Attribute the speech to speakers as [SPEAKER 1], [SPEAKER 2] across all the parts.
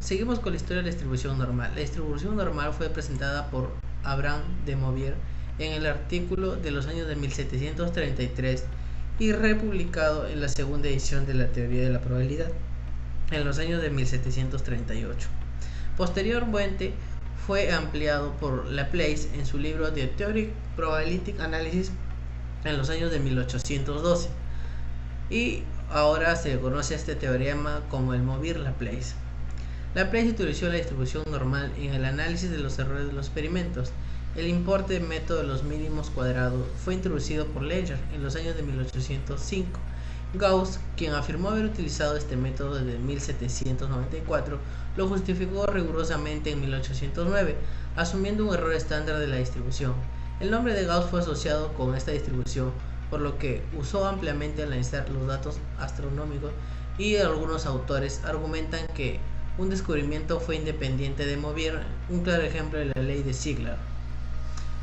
[SPEAKER 1] seguimos con la historia de la distribución normal. La distribución normal fue presentada por Abraham de Moivre en el artículo de los años de 1733 y republicado en la segunda edición de la teoría de la probabilidad en los años de 1738. Posteriormente fue ampliado por Laplace en su libro The Theoretic Probabilistic Analysis en los años de 1812 y ahora se conoce a este teorema como el Moivre-Laplace. Laplace utilizó la distribución normal en el análisis de los errores de los experimentos. El importe de método de los mínimos cuadrados fue introducido por Leger en los años de 1805. Gauss, quien afirmó haber utilizado este método desde 1794, lo justificó rigurosamente en 1809, asumiendo un error estándar de la distribución. El nombre de Gauss fue asociado con esta distribución, por lo que usó ampliamente al analizar los datos astronómicos, y algunos autores argumentan que un descubrimiento fue independiente de Moivre, un claro ejemplo de la ley de Ziegler.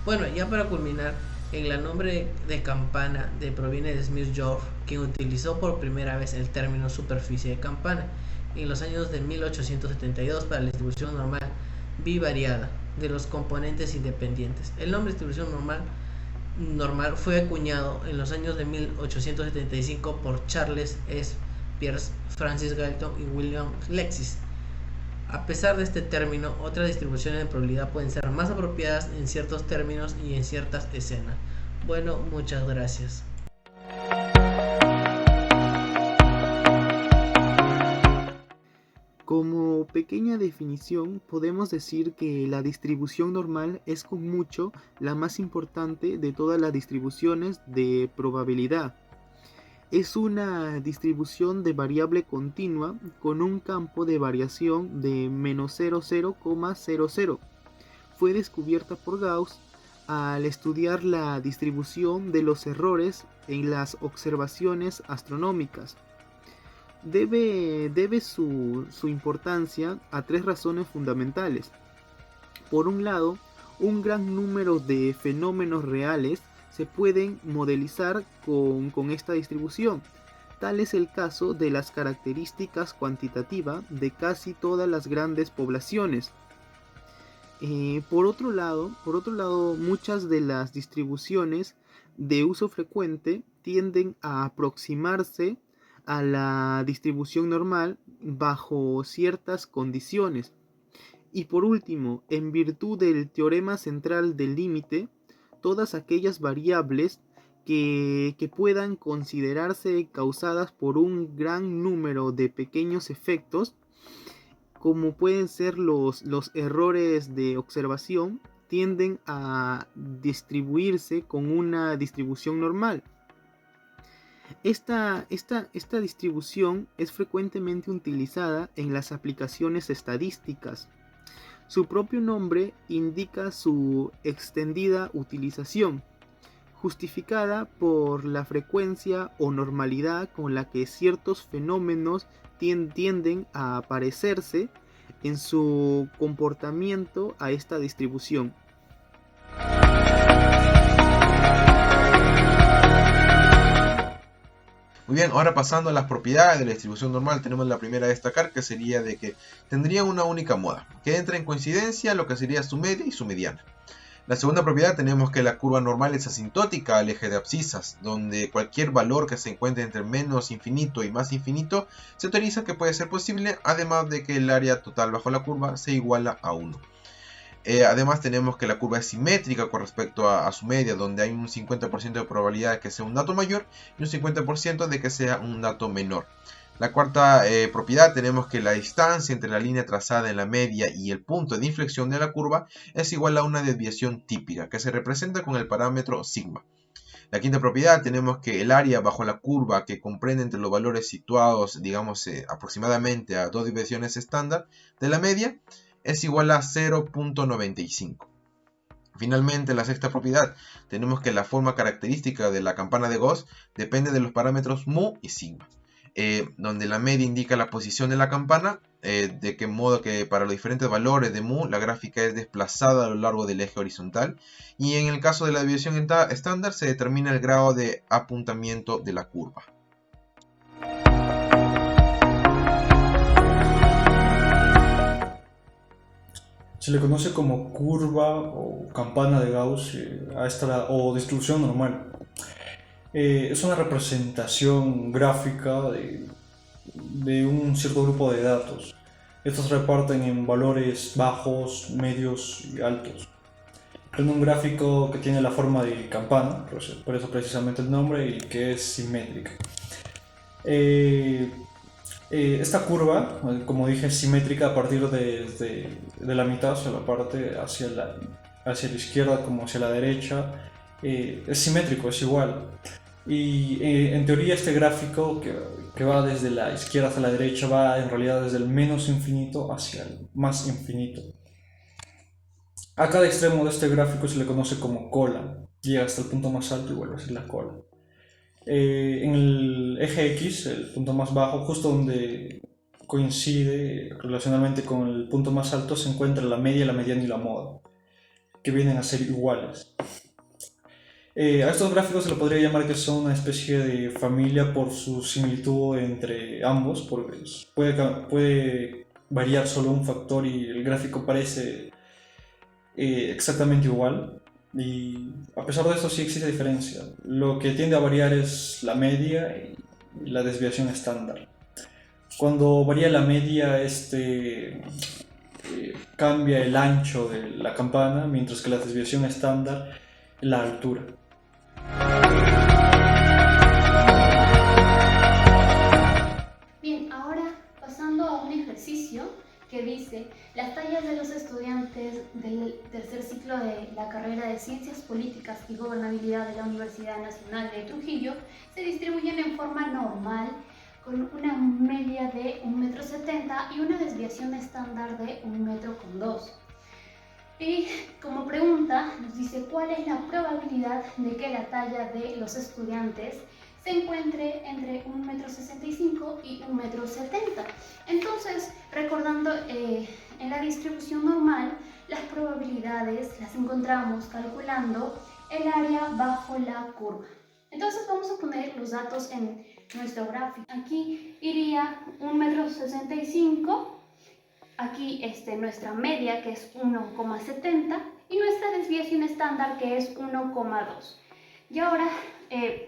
[SPEAKER 1] Bueno, ya para culminar, el nombre de campana proviene de Smith-York, quien utilizó por primera vez el término superficie de campana en los años de 1872 para la distribución normal bivariada de los componentes independientes. El nombre de distribución normal fue acuñado en los años de 1875 por Charles S. Peirce, Francis Galton y William Lexis. A pesar de este término, otras distribuciones de probabilidad pueden ser más apropiadas en ciertos términos y en ciertas escenas. Bueno, muchas gracias.
[SPEAKER 2] Como pequeña definición, podemos decir que la distribución normal es con mucho la más importante de todas las distribuciones de probabilidad. Es una distribución de variable continua con un campo de variación de menos 0,00. Fue descubierta por Gauss al estudiar la distribución de los errores en las observaciones astronómicas. Debe su importancia a tres razones fundamentales. Por un lado, un gran número de fenómenos reales se pueden modelizar con esta distribución. Tal es el caso de las características cuantitativas de casi todas las grandes poblaciones. Por otro lado, muchas de las distribuciones de uso frecuente tienden a aproximarse a la distribución normal bajo ciertas condiciones. Y por último, en virtud del teorema central del límite, todas aquellas variables que puedan considerarse causadas por un gran número de pequeños efectos, como pueden ser los errores de observación, tienden a distribuirse con una distribución normal. Esta distribución es frecuentemente utilizada en las aplicaciones estadísticas. Su propio nombre indica su extendida utilización, justificada por la frecuencia o normalidad con la que ciertos fenómenos tienden a parecerse en su comportamiento a esta distribución.
[SPEAKER 3] Muy bien, ahora pasando a las propiedades de la distribución normal, tenemos la primera a destacar, que sería de que tendría una única moda, que entra en coincidencia lo que sería su media y su mediana. La segunda propiedad tenemos que la curva normal es asintótica al eje de abscisas, donde cualquier valor que se encuentre entre menos infinito y más infinito se teoriza que puede ser posible, además de que el área total bajo la curva se iguala a 1. Además tenemos que la curva es simétrica con respecto a su media, donde hay un 50% de probabilidad de que sea un dato mayor y un 50% de que sea un dato menor. La cuarta propiedad tenemos que la distancia entre la línea trazada en la media y el punto de inflexión de la curva es igual a una desviación típica, que se representa con el parámetro sigma. La quinta propiedad tenemos que el área bajo la curva, que comprende entre los valores situados, digamos, aproximadamente a dos desviaciones estándar de la media, es igual a 0.95. Finalmente, la sexta propiedad, tenemos que la forma característica de la campana de Gauss depende de los parámetros mu y sigma, donde la media indica la posición de la campana, de qué modo que para los diferentes valores de mu la gráfica es desplazada a lo largo del eje horizontal, y en el caso de la desviación estándar se determina el grado de apuntamiento de la curva.
[SPEAKER 4] Se le conoce como curva o campana de Gauss o distribución normal. Es una representación gráfica de un cierto grupo de datos. Estos se reparten en valores bajos, medios y altos. En un gráfico que tiene la forma de campana, por eso precisamente el nombre, y que es simétrica. Esta curva, como dije, es simétrica a partir de la mitad hacia la parte hacia la izquierda como hacia la derecha. Es simétrico, es igual. Y en teoría este gráfico que va desde la izquierda hacia la derecha va en realidad desde el menos infinito hacia el más infinito. A cada extremo de este gráfico se le conoce como cola. Llega hasta el punto más alto y vuelve a ser la cola. En el eje X, el punto más bajo, justo donde coincide relacionalmente con el punto más alto, se encuentra la media, la mediana y la moda, que vienen a ser iguales. A estos gráficos se le podría llamar que son una especie de familia por su similitud entre ambos, porque puede variar solo un factor y el gráfico parece exactamente igual. Y a pesar de eso sí existe diferencia. Lo que tiende a variar es la media y la desviación estándar. Cuando varía la media, cambia el ancho de la campana, mientras que la desviación estándar, la altura.
[SPEAKER 5] Bien, ahora pasando a un ejercicio que dice: las tallas de los estudiantes del tercer ciclo de la carrera de Ciencias Políticas y Gobernabilidad de la Universidad Nacional de Trujillo se distribuyen en forma normal con una media de 1,70 m y una desviación estándar de 1,2 m. Y como pregunta nos dice cuál es la probabilidad de que la talla de los estudiantes se encuentre entre 1,65 m y 1,70 m. Entonces, recordando en la distribución normal, las probabilidades las encontramos calculando el área bajo la curva. Entonces vamos a poner los datos en nuestro gráfico. Aquí iría 1,65 m, aquí nuestra media que es 1,70 m y nuestra desviación estándar que es 1,2. Y ahora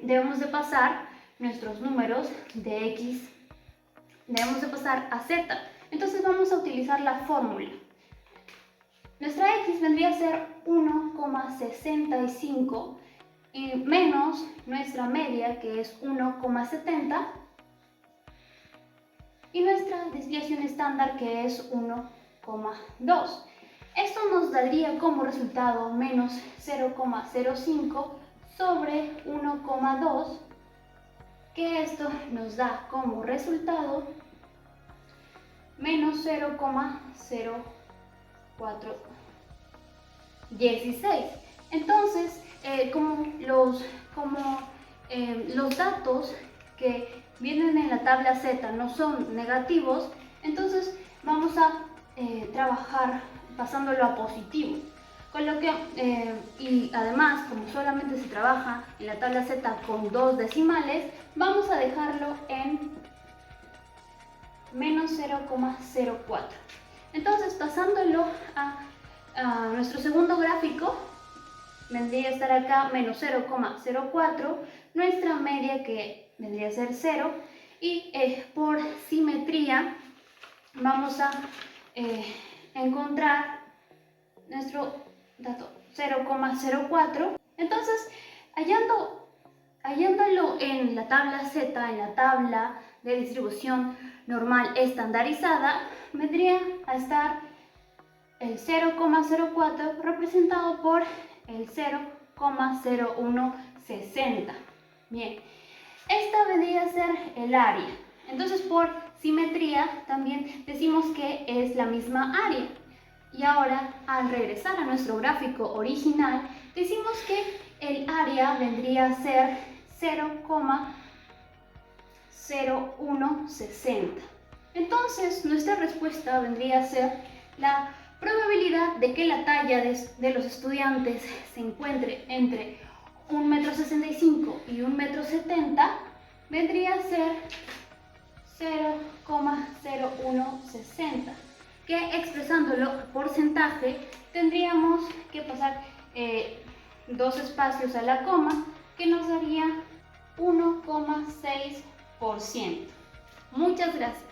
[SPEAKER 5] debemos de pasar nuestros números de X, debemos de pasar a Z. Entonces vamos a utilizar la fórmula. Nuestra X vendría a ser 1,65 y menos nuestra media que es 1,70 y nuestra desviación estándar que es 1,2. Esto nos daría como resultado menos 0,05 sobre 1,2, que esto nos da como resultado menos 0,0416. Entonces, como los datos que vienen en la tabla Z no son negativos, entonces vamos a trabajar pasándolo a positivo. Con lo que, y además, como solamente se trabaja en la tabla Z con 2 decimales, vamos a dejarlo en menos 0,04. Entonces, pasándolo a nuestro segundo gráfico, vendría a estar acá menos 0,04, nuestra media que vendría a ser 0, y por simetría vamos a encontrar nuestro dato 0,04. Entonces, hallándolo en la tabla Z, en la tabla de distribución normal estandarizada, vendría a estar el 0,04 representado por el 0,0160. Bien, esta vendría a ser el área. Entonces, por simetría también decimos que es la misma área. Y ahora, al regresar a nuestro gráfico original, decimos que el área vendría a ser 0,0160. Entonces, nuestra respuesta vendría a ser la probabilidad de que la talla de los estudiantes se encuentre entre 1,65 m y 1,70 m vendría a ser 0,0160. que expresándolo porcentaje tendríamos que pasar 2 espacios a la coma, que nos daría 1,6%. Muchas gracias.